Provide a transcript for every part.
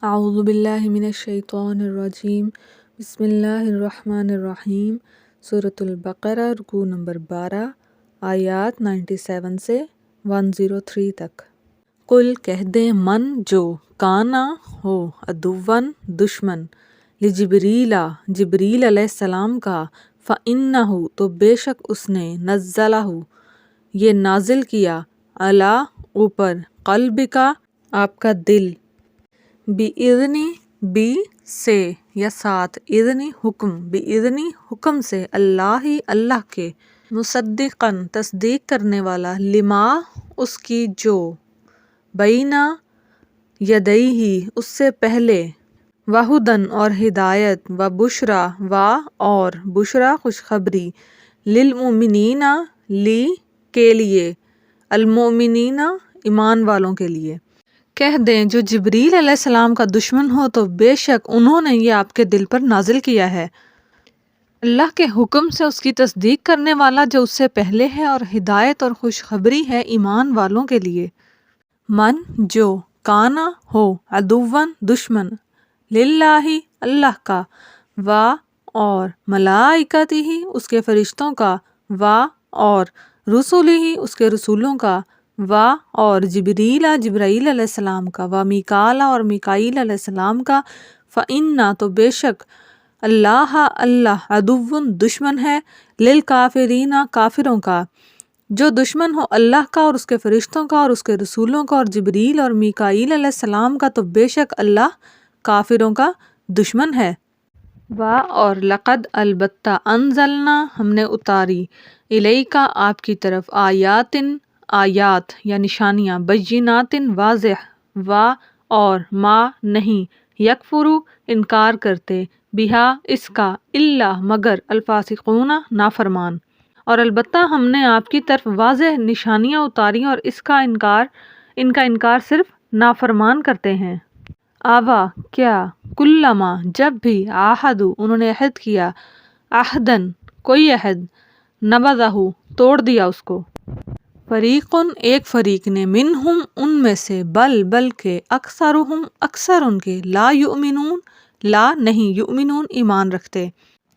اعوذ باللہ من الشیطان الرجیم، بسم اللہ الرحمن الرحیم۔ سورۃ البقرہ، رکوع نمبر 12، آیات 97 سے 103 تک۔ قل کہہ دیں، من جو کانا ہو عدوًا دشمن، لجبریلا جبریل علیہ السلام کا، فإنہ تو بے شک اس نے، نزلہ یہ نازل کیا، علی اوپر، قلبکا آپ کا دل، بِإِذْنِ بی سے یا ساتھ، اذنی حکم، بِإِذْنِ حکم سے، اللہ کے، مصدقاً تصدیق کرنے والا، لما اس کی جو، بینا یدیہ اس سے پہلے، وہدن اور ہدایت، وبشریٰ اور بشریٰ خوشخبری، للمؤمنین لی کے لیے، المؤمنین ایمان والوں کے لیے۔ کہہ دیں جو جبریل علیہ السلام کا دشمن ہو تو بے شک انہوں نے یہ آپ کے دل پر نازل کیا ہے، اللہ کے حکم سے، اس کی تصدیق کرنے والا جو اس سے پہلے ہے، اور ہدایت اور خوشخبری ہے ایمان والوں کے لیے۔ من جو کانا ہو عدوًا دشمن، للہ اللہ کا، اور ملائکتہ اس کے فرشتوں کا، اور رسلہ اس کے رسولوں کا، اور جبریل علیہ السلام کا، میکال اور میکائیل علیہ السلام کا، فإنہ تو بے شک اللہ عدو دشمن ہے، للکافرین کافروں کا۔ جو دشمن ہو اللہ کا اور اس کے فرشتوں کا اور اس کے رسولوں کا اور جبریل اور میکائیل علیہ السلام کا، تو بے شک اللہ کافروں کا دشمن ہے۔ اور لقد البتہ، انزلنا ہم نے اتاری، الیکا آپ کی طرف، آیات یا نشانیاں، بینات واضح، اور ما نہیں، یکفرو انکار کرتے، بہا اس کا، الا مگر، الفاسقون نافرمان۔ اور البتہ ہم نے آپ کی طرف واضح نشانیاں اتاری اور ان کا انکار صرف نافرمان کرتے ہیں۔ آوا کیا، کلما جب بھی، عاہدوا انہوں نے عہد کیا، عہدن کوئی عہد، نبذہ توڑ دیا اس کو، فریقن ایک فریق نے، منہم ان میں سے، بلکہ اکثرہم اکثر ان کے، لا یؤمنون لا نہیں، یؤمنون ایمان رکھتے۔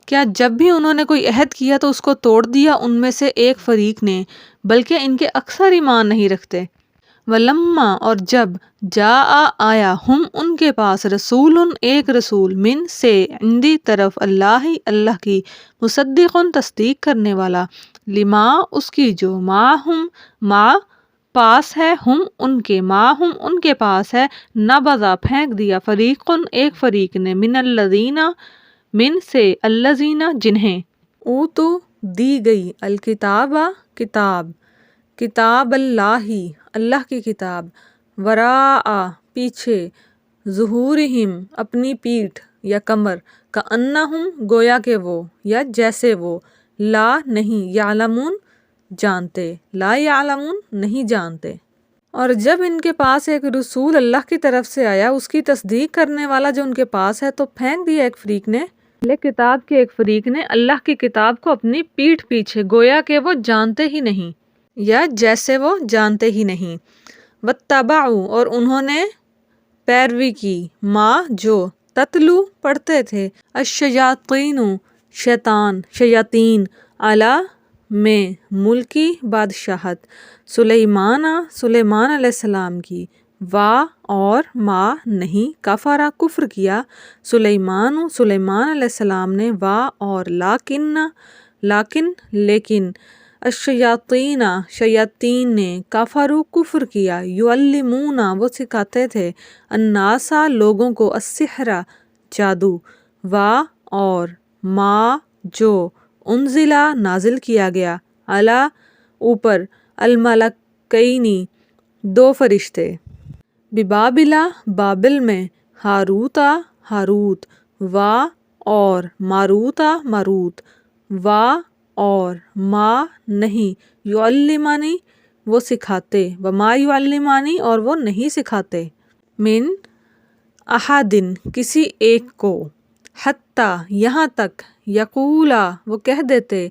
کیا جب بھی انہوں نے کوئی عہد کیا تو اس کو توڑ دیا ان میں سے ایک فریق نے، بلکہ ان کے اکثر ایمان نہیں رکھتے۔ ولما اور جب، جاء آیا، ہم ان کے پاس، رسول ایک رسول، من سے، عندی طرف، اللہ کی، مصدقن تصدیق کرنے والا، لما اس کی جو، ما پاس ہے، ہم ان کے، ہم ان کے پاس ہے، نبذا پھینک دیا، فریقن ایک فریق نے، من سے، الذین جنہیں، اوتو دی گئی، الکتاب کتاب اللہ کی کتاب، وراء پیچھے، ظہورہم اپنی پیٹھ یا کمر، کأنہم گویا کہ وہ، یا جیسے وہ، لا نہیں، یعلمون جانتے، لا یعلمون نہیں جانتے۔ اور جب ان کے پاس ایک رسول اللہ کی طرف سے آیا، اس کی تصدیق کرنے والا جو ان کے پاس ہے، تو پھینک دیا ایک فریق نے، کتاب کے ایک فریق نے، اللہ کی کتاب کو اپنی پیٹھ پیچھے، گویا کہ وہ جانتے ہی نہیں، یا جیسے وہ جانتے ہی نہیں۔ واتبعوا اور انہوں نے پیروی کی، ما جو، تتلو پڑھتے تھے، الشیاطین شیاطین، علی میں، ملکی بادشاہت، سلیمان علیہ السلام کی، اور ما نہیں، کفرا کفر کیا، سلیمان علیہ السلام نے، اور لیکن، شیاطین نے، کفرو کفر کیا، یعلمون وہ سکھاتے تھے، الناسا لوگوں کو، السحر جادو، اور ما جو، انزلہ نازل کیا گیا، علی اوپر، الملکینی دو فرشتے، ببابلا بابل میں، ہاروت، اور ماروت، اور ما نہیں، یعلمانی وہ سکھاتے، وما یعلمانی اور وہ نہیں سکھاتے، من احدن کسی ایک کو، حتی یہاں تک، یقولا وہ کہہ دیتے،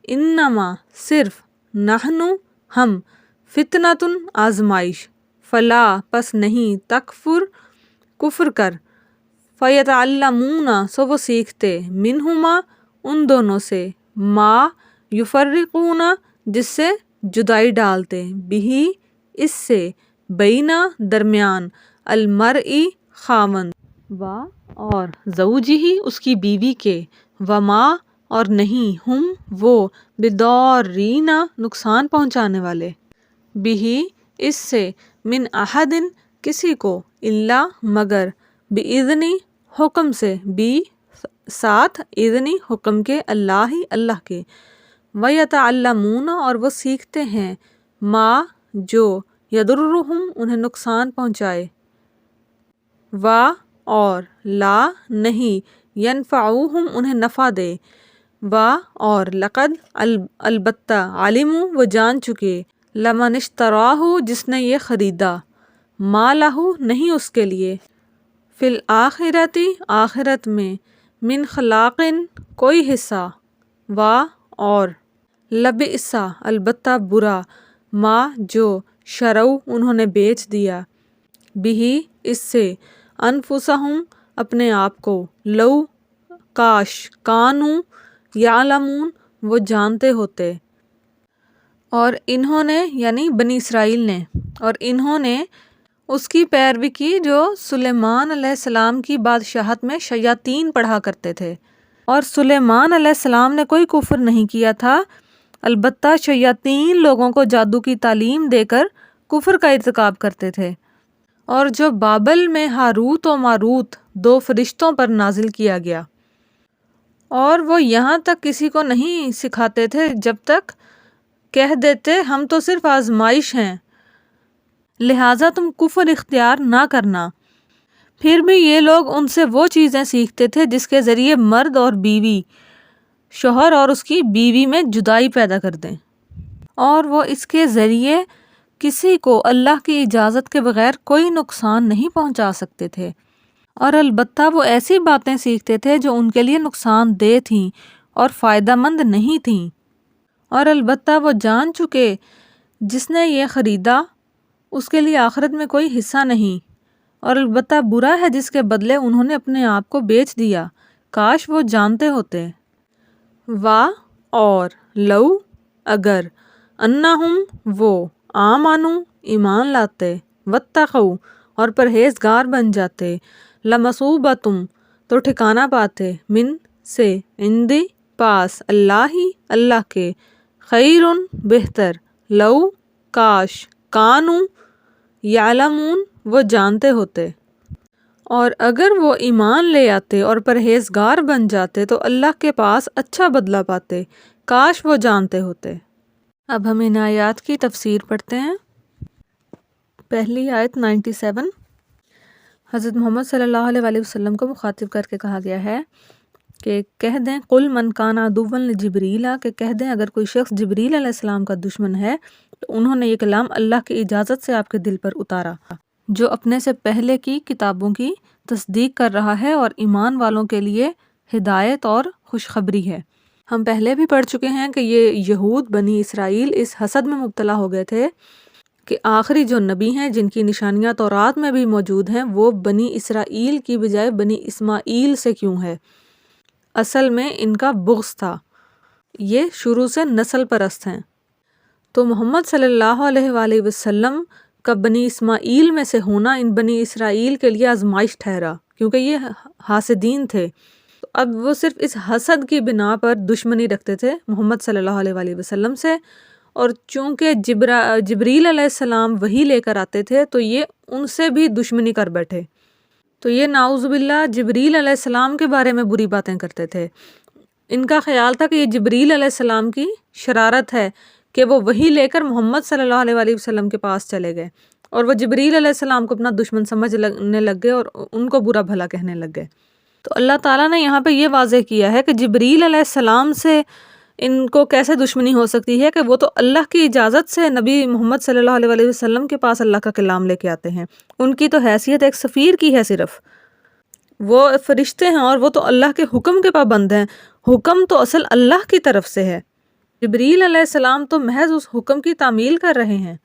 انما صرف، نحن ہم، فتنۃ آزمائش، فلا پس نہیں، تکفر کفر کر، فَيَتَعَلَّمُونَ سو وہ سیکھتے مِنْہُمَا ان دونوں سے ما یفرقون جس سے جدائی ڈالتے بہی اس سے بینا درمیان المرئی خاوند و اور زوجہی اس کی بیوی کے وما اور نہیں ہم وہ بدارین نقصان پہنچانے والے بہی اس سے من احدن کسی کو الا مگر بِإِذْنِ حکم سے بھی ساتھ اذنی حکم کے اللہ کے وَيَتَعَلَّمُونَ اور وہ سیکھتے ہیں ما جو یضرہم انہیں نقصان پہنچائے و اور لا نہیں ینفعوہم انہیں نفع دے و اور لقد البتہ علموا وہ جان چکے لمن اشتراہ جس نے یہ خریدا ما لہو نہیں اس کے لیے فی الآخرتی آخرت میں من خلاقن کوئی حصہ و اور لبئسا البتہ برا ما جو شرو انہوں نے بیچ دیا بھی اس سے انفسہم اپنے آپ کو لو کاش کانو یعلمون وہ جانتے ہوتے اور انہوں نے یعنی بنی اسرائیل نے اور انہوں نے اس کی پیروی کی جو سلیمان علیہ السلام کی بادشاہت میں شیاطین پڑھا کرتے تھے اور سلیمان علیہ السلام نے کوئی کفر نہیں کیا تھا، البتہ شیاطین لوگوں کو جادو کی تعلیم دے کر کفر کا ارتکاب کرتے تھے، اور جو بابل میں ہاروت و ماروت دو فرشتوں پر نازل کیا گیا، اور وہ یہاں تک کسی کو نہیں سکھاتے تھے جب تک کہہ دیتے ہم تو صرف آزمائش ہیں لہٰذا تم کفر اختیار نہ کرنا۔ پھر بھی یہ لوگ ان سے وہ چیزیں سیکھتے تھے جس کے ذریعے مرد اور بیوی، شوہر اور اس کی بیوی میں جدائی پیدا کر دیں، اور وہ اس کے ذریعے کسی کو اللہ کی اجازت کے بغیر کوئی نقصان نہیں پہنچا سکتے تھے، اور البتہ وہ ایسی باتیں سیکھتے تھے جو ان کے لیے نقصان دہ تھیں اور فائدہ مند نہیں تھیں، اور البتہ وہ جان چکے جس نے یہ خریدا اس کے لیے آخرت میں کوئی حصہ نہیں، اور البتہ برا ہے جس کے بدلے انہوں نے اپنے آپ کو بیچ دیا، کاش وہ جانتے ہوتے۔ وا اور لو اگر انہم وہ آمنو ایمان لاتے واتقوا اور پرہیزگار بن جاتے لمثوبۃ تو ٹھکانہ پاتے من سے عندی پاس اللہ کے خیر بہتر لو کاش کانو یعلمون وہ جانتے ہوتے، اور اگر وہ ایمان لے آتے اور پرہیزگار بن جاتے تو اللہ کے پاس اچھا بدلہ پاتے، کاش وہ جانتے ہوتے۔ اب ہم ان آیات کی تفسیر پڑھتے ہیں۔ پہلی آیت 97، حضرت محمد صلی اللہ علیہ وسلم کو مخاطب کر کے کہا گیا ہے کہ کہہ دیں قل من کان عدوا لجبریل، کہ کہہ دیں اگر کوئی شخص جبریل علیہ السلام کا دشمن ہے تو انہوں نے یہ کلام اللہ کی اجازت سے آپ کے دل پر اتارا، جو اپنے سے پہلے کی کتابوں کی تصدیق کر رہا ہے اور ایمان والوں کے لیے ہدایت اور خوشخبری ہے۔ ہم پہلے بھی پڑھ چکے ہیں کہ یہ یہود بنی اسرائیل اس حسد میں مبتلا ہو گئے تھے کہ آخری جو نبی ہیں جن کی نشانیاں تورات میں بھی موجود ہیں وہ بنی اسرائیل کی بجائے بنی اسماعیل سے کیوں ہے۔ اصل میں ان کا بغض تھا، یہ شروع سے نسل پرست ہیں، تو محمد صلی اللہ علیہ وآلہ وسلم کا بنی اسماعیل میں سے ہونا ان بنی اسرائیل کے لیے آزمائش ٹھہرا، کیونکہ یہ حاسدین تھے۔ اب وہ صرف اس حسد کی بنا پر دشمنی رکھتے تھے محمد صلی اللہ علیہ وآلہ وسلم سے، اور چونکہ جبریل علیہ السلام وحی لے کر آتے تھے تو یہ ان سے بھی دشمنی کر بیٹھے، تو یہ نعوذ باللہ جبریل علیہ السلام کے بارے میں بری باتیں کرتے تھے۔ ان کا خیال تھا کہ یہ جبریل علیہ السلام کی شرارت ہے کہ وہ وحی لے کر محمد صلی اللہ علیہ وآلہ وسلم کے پاس چلے گئے، اور وہ جبریل علیہ السلام کو اپنا دشمن سمجھنے لگ گئے اور ان کو برا بھلا کہنے لگ گئے۔ تو اللہ تعالیٰ نے یہاں پہ یہ واضح کیا ہے کہ جبریل علیہ السلام سے ان کو کیسے دشمنی ہو سکتی ہے کہ وہ تو اللہ کی اجازت سے نبی محمد صلی اللہ علیہ وآلہ وسلم کے پاس اللہ کا کلام لے کے آتے ہیں، ان کی تو حیثیت ایک سفیر کی ہے، صرف وہ فرشتے ہیں اور وہ تو اللہ کے حکم کے پابند ہیں، حکم تو اصل اللہ کی طرف سے ہے، جبریل علیہ السلام تو محض اس حکم کی تعمیل کر رہے ہیں،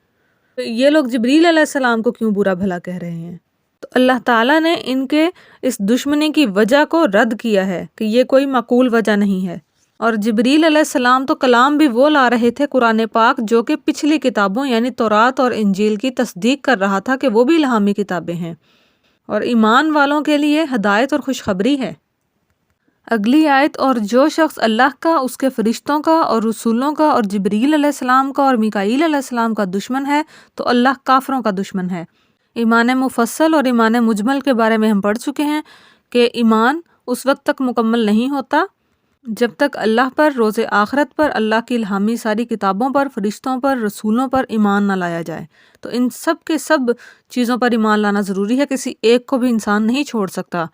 یہ لوگ جبریل علیہ السلام کو کیوں برا بھلا کہہ رہے ہیں۔ تو اللہ تعالیٰ نے ان کے اس دشمنی کی وجہ کو رد کیا ہے کہ یہ کوئی معقول وجہ نہیں ہے۔ اور جبریل علیہ السلام تو کلام بھی وہ لا رہے تھے قرآن پاک جو کہ پچھلی کتابوں یعنی تورات اور انجیل کی تصدیق کر رہا تھا کہ وہ بھی الہامی کتابیں ہیں اور ایمان والوں کے لیے ہدایت اور خوشخبری ہے۔ اگلی آیت، اور جو شخص اللہ کا، اس کے فرشتوں کا اور رسولوں کا اور جبریل علیہ السلام کا اور میکائیل علیہ السلام کا دشمن ہے تو اللہ کافروں کا دشمن ہے۔ ایمان مفصل اور ایمان مجمل کے بارے میں ہم پڑھ چکے ہیں کہ ایمان اس وقت تک مکمل نہیں ہوتا جب تک اللہ پر، روز آخرت پر، اللہ کی الہامی ساری کتابوں پر، فرشتوں پر، رسولوں پر ایمان نہ لایا جائے۔ تو ان سب کے سب چیزوں پر ایمان لانا ضروری ہے، کسی ایک کو بھی انسان نہیں چھوڑ سکتا۔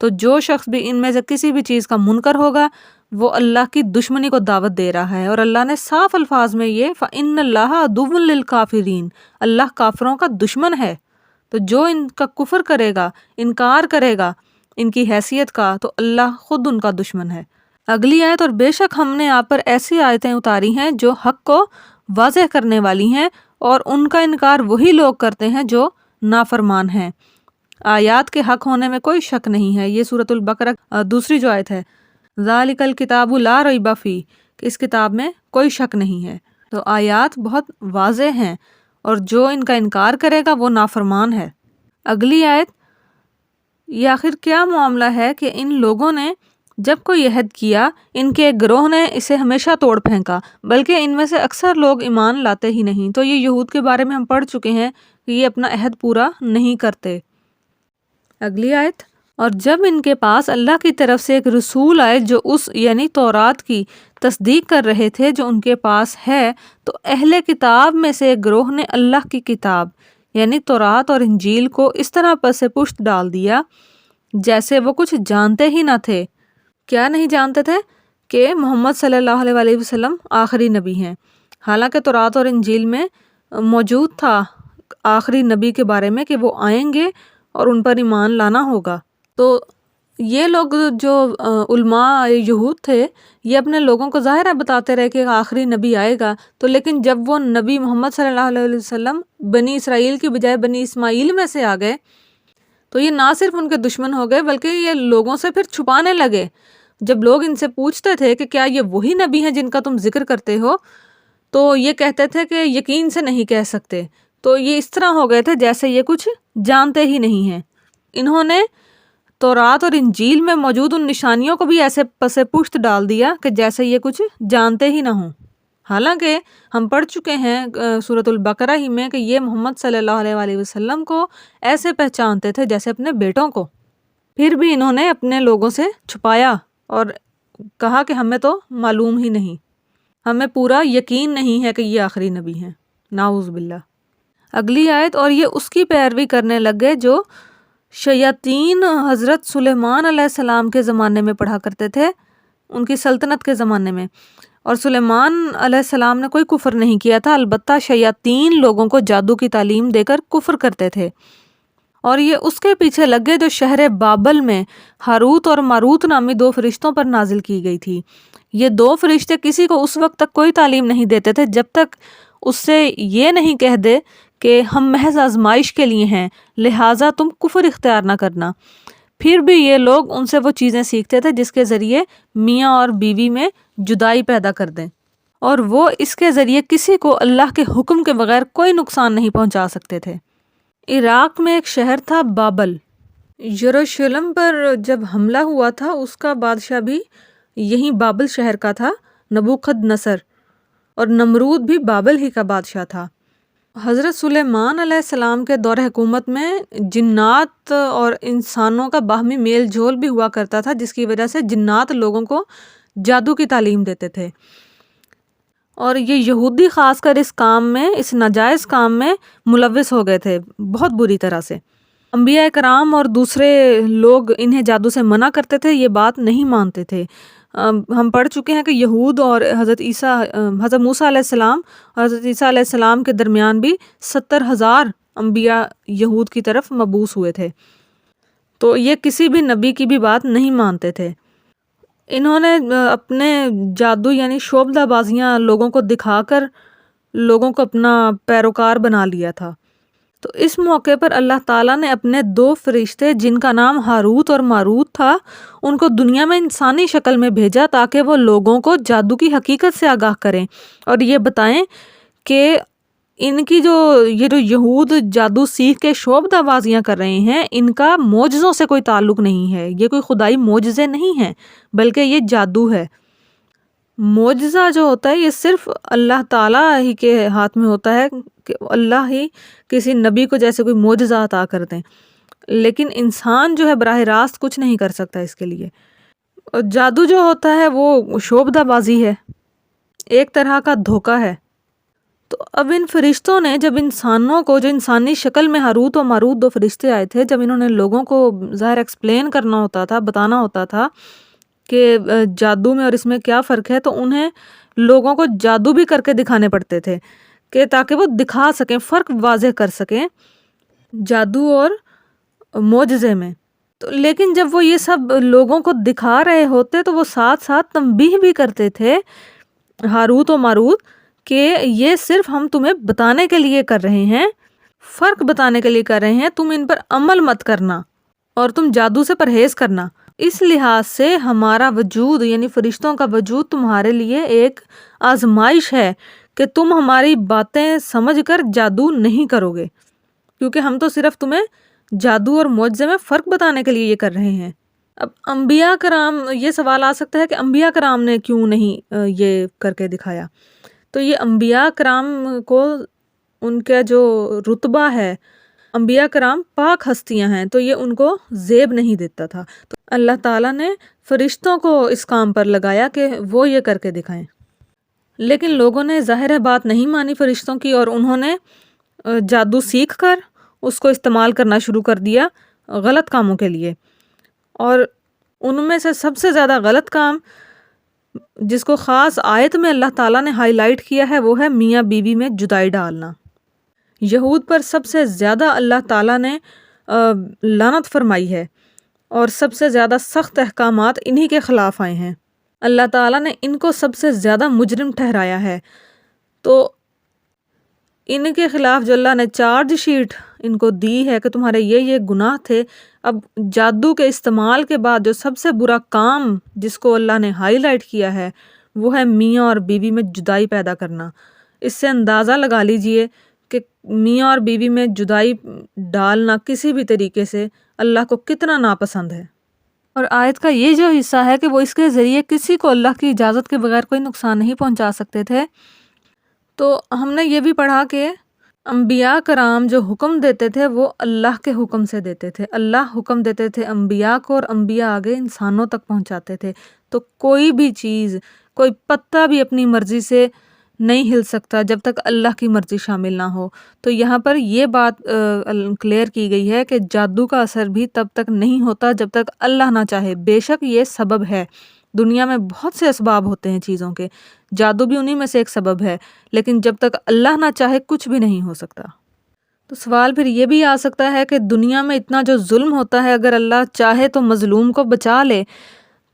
تو جو شخص بھی ان میں سے کسی بھی چیز کا منکر ہوگا وہ اللہ کی دشمنی کو دعوت دے رہا ہے، اور اللہ نے صاف الفاظ میں یہ فَإِنَّ اللَّهَ عَدُوٌّ لِّلْكَافِرِينَ، اللہ کافروں کا دشمن ہے۔ تو جو ان کا کفر کرے گا، انکار کرے گا ان کی حیثیت کا، تو اللہ خود ان کا دشمن ہے۔ اگلی آیت، اور بے شک ہم نے آپ پر ایسی آیتیں اتاری ہیں جو حق کو واضح کرنے والی ہیں، اور ان کا انکار وہی لوگ کرتے ہیں جو نافرمان ہیں۔ آیات کے حق ہونے میں کوئی شک نہیں ہے۔ یہ سورۃ البقرہ دوسری جو آیت ہے، ذالک الکتاب لا ریب فیہ، کہ اس کتاب میں کوئی شک نہیں ہے۔ تو آیات بہت واضح ہیں، اور جو ان کا انکار کرے گا وہ نافرمان ہے۔ اگلی آیت، یہ آخر کیا معاملہ ہے کہ ان لوگوں نے جب کوئی عہد کیا، ان کے ایک گروہ نے اسے ہمیشہ توڑ پھینکا، بلکہ ان میں سے اکثر لوگ ایمان لاتے ہی نہیں۔ تو یہ یہود کے بارے میں ہم پڑھ چکے ہیں کہ یہ اپنا عہد پورا نہیں کرتے۔ اگلی آیت، اور جب ان کے پاس اللہ کی طرف سے ایک رسول آئے جو اس یعنی تورات کی تصدیق کر رہے تھے جو ان کے پاس ہے، تو اہل کتاب میں سے ایک گروہ نے اللہ کی کتاب یعنی تورات اور انجیل کو اس طرح پس پشت ڈال دیا جیسے وہ کچھ جانتے ہی نہ تھے۔ کیا نہیں جانتے تھے؟ کہ محمد صلی اللہ علیہ وسلم آخری نبی ہیں، حالانکہ تورات اور انجیل میں موجود تھا آخری نبی کے بارے میں کہ وہ آئیں گے اور ان پر ایمان لانا ہوگا۔ تو یہ لوگ جو علماء یہود تھے یہ اپنے لوگوں کو ظاہر ہے بتاتے رہے کہ آخری نبی آئے گا، تو لیکن جب وہ نبی محمد صلی اللہ علیہ وسلم بنی اسرائیل کی بجائے بنی اسماعیل میں سے آ گئے تو یہ نہ صرف ان کے دشمن ہو گئے بلکہ یہ لوگوں سے پھر چھپانے لگے۔ جب لوگ ان سے پوچھتے تھے کہ کیا یہ وہی نبی ہیں جن کا تم ذکر کرتے ہو، تو یہ کہتے تھے کہ یقین سے نہیں کہہ سکتے۔ تو یہ اس طرح ہو گئے تھے جیسے یہ کچھ جانتے ہی نہیں ہیں۔ انہوں نے تورات اور انجیل میں موجود ان نشانیوں کو بھی ایسے پس پشت ڈال دیا کہ جیسے یہ کچھ جانتے ہی نہ ہوں، حالانکہ ہم پڑھ چکے ہیں سورۃ البقرہ ہی میں کہ یہ محمد صلی اللہ علیہ وسلم کو ایسے پہچانتے تھے جیسے اپنے بیٹوں کو۔ پھر بھی انہوں نے اپنے لوگوں سے چھپایا اور کہا کہ ہمیں تو معلوم ہی نہیں، ہمیں پورا یقین نہیں ہے کہ یہ آخری نبی ہیں، نعوذ باللہ۔ اگلی آیت، اور یہ اس کی پیروی کرنے لگے جو شیاطین حضرت سلیمان علیہ السلام کے زمانے میں پڑھا کرتے تھے، ان کی سلطنت کے زمانے میں۔ اور سلیمان علیہ السلام نے کوئی کفر نہیں کیا تھا، البتہ شیاطین لوگوں کو جادو کی تعلیم دے کر کفر کرتے تھے۔ اور یہ اس کے پیچھے لگ گئے جو شہر بابل میں ہاروت اور ماروت نامی دو فرشتوں پر نازل کی گئی تھی۔ یہ دو فرشتے کسی کو اس وقت تک کوئی تعلیم نہیں دیتے تھے جب تک اس سے یہ نہیں کہہ دے کہ ہم محض آزمائش کے لیے ہیں، لہٰذا تم کفر اختیار نہ کرنا۔ پھر بھی یہ لوگ ان سے وہ چیزیں سیکھتے تھے جس کے ذریعے میاں اور بیوی میں جدائی پیدا کر دیں، اور وہ اس کے ذریعے کسی کو اللہ کے حکم کے بغیر کوئی نقصان نہیں پہنچا سکتے تھے۔ عراق میں ایک شہر تھا بابل۔ یروشلم پر جب حملہ ہوا تھا اس کا بادشاہ بھی یہیں بابل شہر کا تھا، نبوخد نصر، اور نمرود بھی بابل ہی کا بادشاہ تھا۔ حضرت سلیمان علیہ السلام کے دور حکومت میں جنات اور انسانوں کا باہمی میل جول بھی ہوا کرتا تھا، جس کی وجہ سے جنات لوگوں کو جادو کی تعلیم دیتے تھے، اور یہ یہودی خاص کر اس کام میں، اس ناجائز کام میں ملوث ہو گئے تھے بہت بری طرح سے۔ انبیاء کرام اور دوسرے لوگ انہیں جادو سے منع کرتے تھے، یہ بات نہیں مانتے تھے۔ ہم پڑھ چکے ہیں کہ یہود اور حضرت موسیٰ علیہ السلام اور حضرت عیسیٰ علیہ السلام کے درمیان بھی 70,000 انبیاء یہود کی طرف مبعوث ہوئے تھے، تو یہ کسی بھی نبی کی بھی بات نہیں مانتے تھے۔ انہوں نے اپنے جادو یعنی شعبدہ بازیاں لوگوں کو دکھا کر لوگوں کو اپنا پیروکار بنا لیا تھا۔ تو اس موقع پر اللہ تعالیٰ نے اپنے 2 فرشتے جن کا نام ہاروت اور ماروت تھا ان کو دنیا میں انسانی شکل میں بھیجا تاکہ وہ لوگوں کو جادو کی حقیقت سے آگاہ کریں اور یہ بتائیں کہ ان کی جو یہود جادو سیکھ کے شعبدہ بازیاں کر رہے ہیں ان کا معجزوں سے کوئی تعلق نہیں ہے، یہ کوئی خدائی معجزے نہیں ہیں بلکہ یہ جادو ہے۔ معجزہ جو ہوتا ہے یہ صرف اللہ تعالیٰ ہی کے ہاتھ میں ہوتا ہے کہ اللہ ہی کسی نبی کو جیسے کوئی معجزہ عطا کر دیں، لیکن انسان جو ہے براہ راست کچھ نہیں کر سکتا اس کے لیے۔ اور جادو جو ہوتا ہے وہ شعبدہ بازی ہے، ایک طرح کا دھوکہ ہے۔ تو اب ان فرشتوں نے جب انسانوں کو، جو انسانی شکل میں ہاروت و ماروت 2 فرشتے آئے تھے، جب انہوں نے لوگوں کو ظاہر ایکسپلین کرنا ہوتا تھا، بتانا ہوتا تھا کہ جادو میں اور اس میں کیا فرق ہے، تو انہیں لوگوں کو جادو بھی کر کے دکھانے پڑتے تھے کہ تاکہ وہ دکھا سکیں، فرق واضح کر سکیں جادو اور معجزے میں۔ تو لیکن جب وہ یہ سب لوگوں کو دکھا رہے ہوتے تو وہ ساتھ ساتھ تنبیہ بھی کرتے تھے ہاروت و ماروت کہ یہ صرف ہم تمہیں بتانے کے لیے کر رہے ہیں، فرق بتانے کے لیے کر رہے ہیں، تم ان پر عمل مت کرنا اور تم جادو سے پرہیز کرنا۔ اس لحاظ سے ہمارا وجود یعنی فرشتوں کا وجود تمہارے لیے ایک آزمائش ہے کہ تم ہماری باتیں سمجھ کر جادو نہیں کرو گے، کیونکہ ہم تو صرف تمہیں جادو اور معجزے میں فرق بتانے کے لیے یہ کر رہے ہیں۔ اب انبیاء کرام، یہ سوال آ سکتا ہے کہ انبیاء کرام نے کیوں نہیں یہ کر کے دکھایا؟ تو یہ انبیاء کرام کو ان کا جو رتبہ ہے، انبیاء کرام پاک ہستیاں ہیں، تو یہ ان کو زیب نہیں دیتا تھا، تو اللہ تعالیٰ نے فرشتوں کو اس کام پر لگایا کہ وہ یہ کر کے دکھائیں۔ لیکن لوگوں نے ظاہر ہے بات نہیں مانی فرشتوں کی، اور انہوں نے جادو سیکھ کر اس کو استعمال کرنا شروع کر دیا غلط کاموں کے لیے۔ اور ان میں سے سب سے زیادہ غلط کام جس کو خاص آیت میں اللہ تعالیٰ نے ہائی لائٹ کیا ہے وہ ہے میاں بیوی میں جدائی ڈالنا۔ یہود پر سب سے زیادہ اللہ تعالیٰ نے لعنت فرمائی ہے اور سب سے زیادہ سخت احکامات انہی کے خلاف آئے ہیں۔ اللہ تعالیٰ نے ان کو سب سے زیادہ مجرم ٹھہرایا ہے، تو ان کے خلاف جو اللہ نے چارج شیٹ ان کو دی ہے کہ تمہارے یہ گناہ تھے، اب جادو کے استعمال کے بعد جو سب سے برا کام جس کو اللہ نے ہائی لائٹ کیا ہے وہ ہے میاں اور بیوی میں جدائی پیدا کرنا۔ اس سے اندازہ لگا لیجئے کہ میاں اور بیوی میں جدائی ڈالنا کسی بھی طریقے سے اللہ کو کتنا ناپسند ہے۔ اور آیت کا یہ جو حصہ ہے کہ وہ اس کے ذریعے کسی کو اللہ کی اجازت کے بغیر کوئی نقصان نہیں پہنچا سکتے تھے، تو ہم نے یہ بھی پڑھا کہ انبیاء کرام جو حکم دیتے تھے وہ اللہ کے حکم سے دیتے تھے، اللہ حکم دیتے تھے انبیاء کو اور انبیاء آگے انسانوں تک پہنچاتے تھے۔ تو کوئی بھی چیز، کوئی پتا بھی اپنی مرضی سے نہیں ہل سکتا جب تک اللہ کی مرضی شامل نہ ہو۔ تو یہاں پر یہ بات کلیئر کی گئی ہے کہ جادو کا اثر بھی تب تک نہیں ہوتا جب تک اللہ نہ چاہے۔ بے شک یہ سبب ہے، دنیا میں بہت سے اسباب ہوتے ہیں چیزوں کے، جادو بھی انہی میں سے ایک سبب ہے، لیکن جب تک اللہ نہ چاہے کچھ بھی نہیں ہو سکتا۔ تو سوال پھر یہ بھی آ سکتا ہے کہ دنیا میں اتنا جو ظلم ہوتا ہے، اگر اللہ چاہے تو مظلوم کو بچا لے،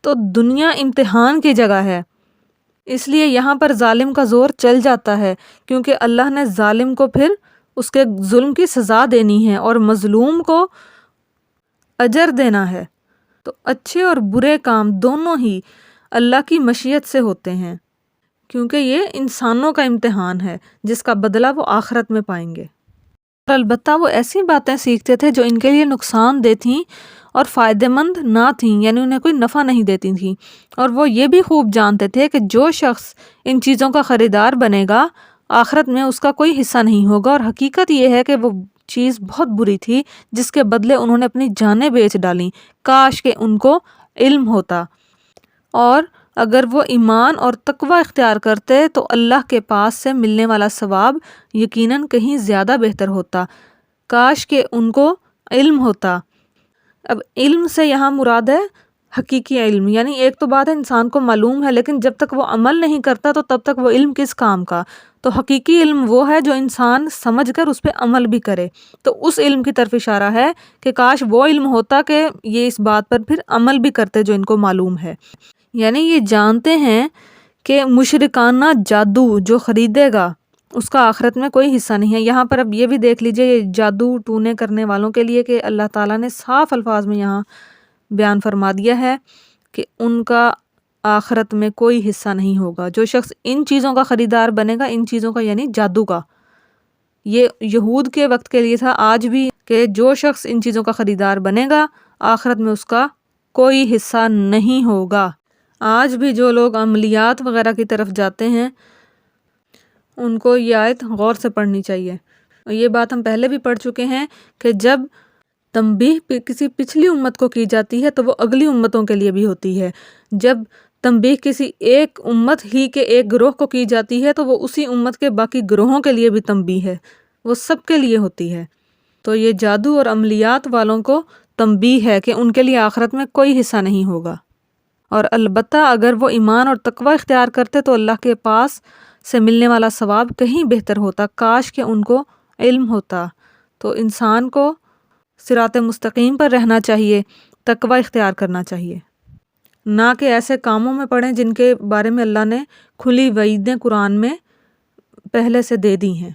تو دنیا امتحان کی جگہ ہے، اس لیے یہاں پر ظالم کا زور چل جاتا ہے، کیونکہ اللہ نے ظالم کو پھر اس کے ظلم کی سزا دینی ہے اور مظلوم کو اجر دینا ہے۔ تو اچھے اور برے کام دونوں ہی اللہ کی مشیت سے ہوتے ہیں، کیونکہ یہ انسانوں کا امتحان ہے جس کا بدلہ وہ آخرت میں پائیں گے۔ اور البتہ وہ ایسی باتیں سیکھتے تھے جو ان کے لیے نقصان دہ تھیں اور فائدہ مند نہ تھیں، یعنی انہیں کوئی نفع نہیں دیتی تھیں، اور وہ یہ بھی خوب جانتے تھے کہ جو شخص ان چیزوں کا خریدار بنے گا آخرت میں اس کا کوئی حصہ نہیں ہوگا، اور حقیقت یہ ہے کہ وہ چیز بہت بری تھی جس کے بدلے انہوں نے اپنی جانیں بیچ ڈالیں۔ کاش کہ ان کو علم ہوتا، اور اگر وہ ایمان اور تقوی اختیار کرتے تو اللہ کے پاس سے ملنے والا ثواب یقیناً کہیں زیادہ بہتر ہوتا۔ کاش کہ ان کو علم ہوتا۔ اب علم سے یہاں مراد ہے حقیقی علم، یعنی ایک تو بات ہے انسان کو معلوم ہے، لیکن جب تک وہ عمل نہیں کرتا تو تب تک وہ علم کس کام کا؟ تو حقیقی علم وہ ہے جو انسان سمجھ کر اس پہ عمل بھی کرے، تو اس علم کی طرف اشارہ ہے کہ کاش وہ علم ہوتا کہ یہ اس بات پر پھر عمل بھی کرتے جو ان کو معلوم ہے۔ یعنی یہ جانتے ہیں کہ مشرکانہ جادو جو خریدے گا اس کا آخرت میں کوئی حصہ نہیں ہے۔ یہاں پر اب یہ بھی دیکھ لیجئے، یہ جادو ٹونے کرنے والوں کے لیے کہ اللہ تعالیٰ نے صاف الفاظ میں یہاں بیان فرما دیا ہے کہ ان کا آخرت میں کوئی حصہ نہیں ہوگا۔ جو شخص ان چیزوں کا خریدار بنے گا، ان چیزوں کا یعنی جادو کا، یہ یہود کے وقت کے لیے تھا، آج بھی کہ جو شخص ان چیزوں کا خریدار بنے گا آخرت میں اس کا کوئی حصہ نہیں ہوگا۔ آج بھی جو لوگ عملیات وغیرہ کی طرف جاتے ہیں ان کو یہ آیت غور سے پڑھنی چاہیے۔ یہ بات ہم پہلے بھی پڑھ چکے ہیں کہ جب تنبیہ کسی پچھلی امت کو کی جاتی ہے تو وہ اگلی امتوں کے لیے بھی ہوتی ہے۔ جب تنبیہ کسی ایک امت ہی کے ایک گروہ کو کی جاتی ہے تو وہ اسی امت کے باقی گروہوں کے لیے بھی تنبیہ ہے، وہ سب کے لیے ہوتی ہے۔ تو یہ جادو اور عملیات والوں کو تنبیہ ہے کہ ان کے لیے آخرت میں کوئی حصہ نہیں ہوگا، اور البتہ اگر وہ ایمان اور تقوی اختیار کرتے تو اللہ کے پاس سے ملنے والا ثواب کہیں بہتر ہوتا۔ کاش کہ ان کو علم ہوتا۔ تو انسان کو صراط مستقیم پر رہنا چاہیے، تقوی اختیار کرنا چاہیے، نہ کہ ایسے کاموں میں پڑیں جن کے بارے میں اللہ نے کھلی وعیدیں قرآن میں پہلے سے دے دی ہیں۔